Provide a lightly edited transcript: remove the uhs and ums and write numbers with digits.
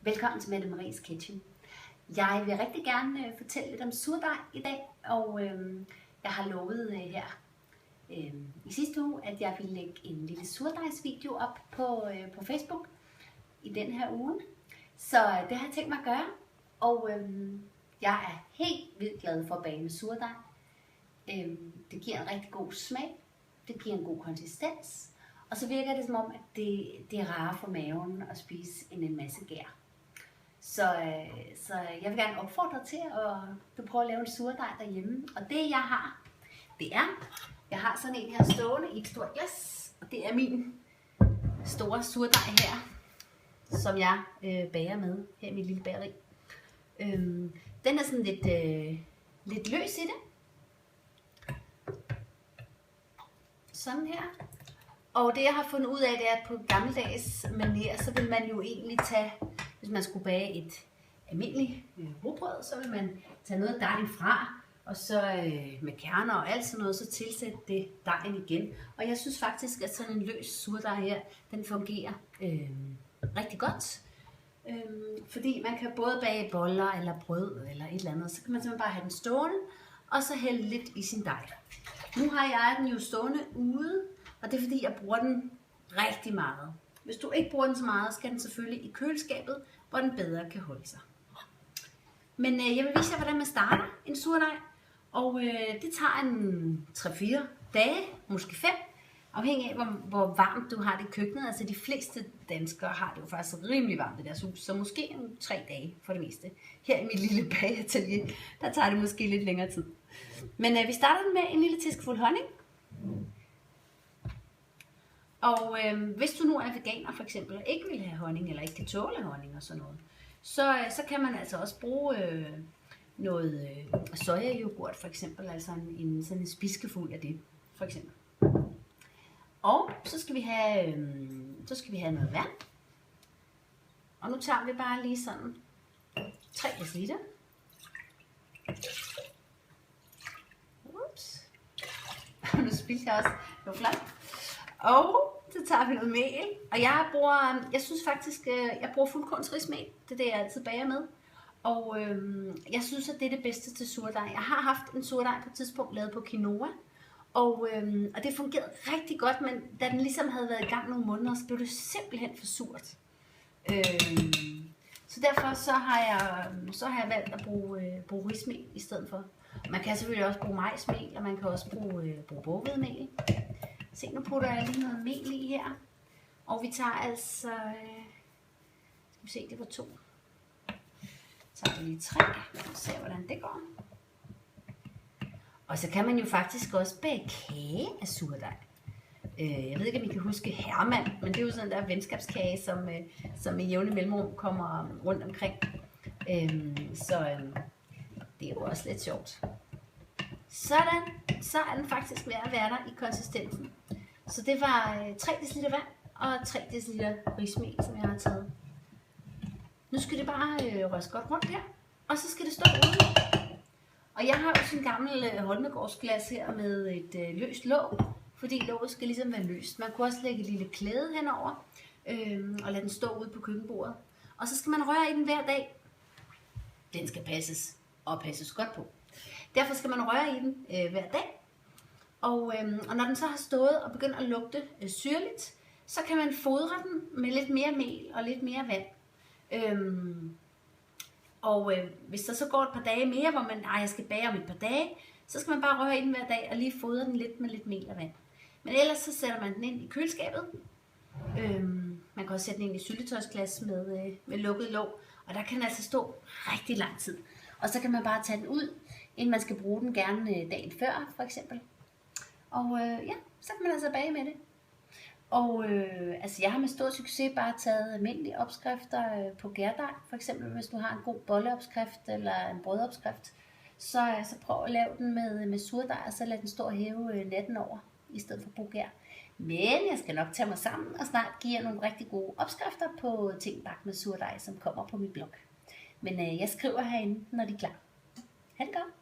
Velkommen til Mette Maries Kitchen. Jeg vil rigtig gerne fortælle lidt om surdej i dag, og jeg har lovet her i sidste uge, at jeg ville lægge en lille surdejsvideo op på Facebook i den her uge. Så det har jeg tænkt mig at gøre, og jeg er helt vildt glad for at bage med surdej. Det giver en rigtig god smag, det giver en god konsistens, og så virker det som om, at det er rarere for maven at spise end en masse gær. Så jeg vil gerne opfordre dig til at prøve at lave en surdej derhjemme. Og det jeg har, jeg har sådan en her stående i et stort glas, og det er min store surdej her, som jeg bager med her i mit lille bageri. Den er sådan lidt løs i det. Sådan her. Og det jeg har fundet ud af, det er, at på gammeldags manér, så vil man jo egentlig tage, hvis man skulle bage et almindeligt rugbrød, så vil man tage noget af dejen fra, og så med kerner og alt sådan noget, så tilsætte det dejen igen. Og jeg synes faktisk, at sådan en løs surdej her, den fungerer rigtig godt. Fordi man kan både bage boller eller brød eller et eller andet, så kan man simpelthen bare have den stående, og så hælde lidt i sin dej. Nu har jeg den jo stående ude, og det er fordi, jeg bruger den rigtig meget. Hvis du ikke bruger den så meget, skal den selvfølgelig i køleskabet, hvor den bedre kan holde sig. Men jeg vil vise jer, hvordan man starter en surdej. Og det tager en 3-4 dage, måske 5, afhængig af, hvor varmt du har det i køkkenet. Altså de fleste danskere har det jo faktisk rimelig varmt i deres hus, så måske 3 dage for det meste. Her i mit lille bageatelier, der tager det måske lidt længere tid. Men vi starter med en lille teskefuld honning. Og hvis du nu er veganer for eksempel, og ikke vil have honning, eller ikke kan tåle honning og sådan noget, så kan man altså også bruge noget sojayoghurt for eksempel, altså sådan en spiskefuld af det for eksempel. Og så skal vi have noget vand. Og nu tager vi bare lige sådan 3 dl. Ups. Nu spildte jeg også. Det var flot. Og så tager vi noget mel, og jeg synes faktisk, jeg bruger fuldkornsrismel, det er det, jeg altid bager med. Og jeg synes, at det er det bedste til surdej. Jeg har haft en surdej på et tidspunkt lavet på quinoa, og det fungerede rigtig godt, men da den ligesom havde været i gang nogle måneder, så blev det simpelthen for surt. Så derfor så har jeg valgt at bruge rismel i stedet for. Man kan selvfølgelig også bruge majsmel, og man kan også bruge boghvedemel. Se, nu putter jeg lige noget mel i her. Og vi tager altså, skal vi se, det var 2. Så tager vi lige 3, og se hvordan det går. Og så kan man jo faktisk også bage kage af surdej. Jeg ved ikke, om I kan huske Herman, men det er jo sådan der venskabskage, som i jævne mellemrum kommer rundt omkring. Det er jo også lidt sjovt. Sådan, så er den faktisk ved at være der i konsistensen. Så det var 3 dl vand og 3 dl rismel, som jeg har taget. Nu skal det bare røres godt rundt her, og så skal det stå ude. Og jeg har jo sådan en gammel Holmegårdsglas her med et løst låg, fordi låget skal ligesom være løst. Man kunne også lægge et lille klæde henover og lade den stå ude på køkkenbordet. Og så skal man røre i den hver dag. Den skal passes godt på. Derfor skal man røre i den hver dag. Og når den så har stået og begyndt at lugte syrligt, så kan man fodre den med lidt mere mel og lidt mere vand. Hvis der så går et par dage mere, hvor jeg skal bage om et par dage, så skal man bare røre i den hver dag og lige fodre den lidt med lidt mel og vand. Men ellers så sætter man den ind i køleskabet. Man kan også sætte den ind i syltetøjsglas med lukket låg, og der kan den altså stå rigtig lang tid. Og så kan man bare tage den ud, inden man skal bruge den, gerne dagen før for eksempel. Og så kan man altså bage med det. Og jeg har med stor succes bare taget almindelige opskrifter på gærdej. For eksempel hvis du har en god bolleopskrift eller en brødopskrift, så prøv at lave den med surdej, og så lad den stå og hæve natten over, i stedet for at bruge gær. Men jeg skal nok tage mig sammen og snart give jer nogle rigtig gode opskrifter på ting bagt med surdej, som kommer på mit blog. Men jeg skriver herinde, når de er klar. Ha' det godt!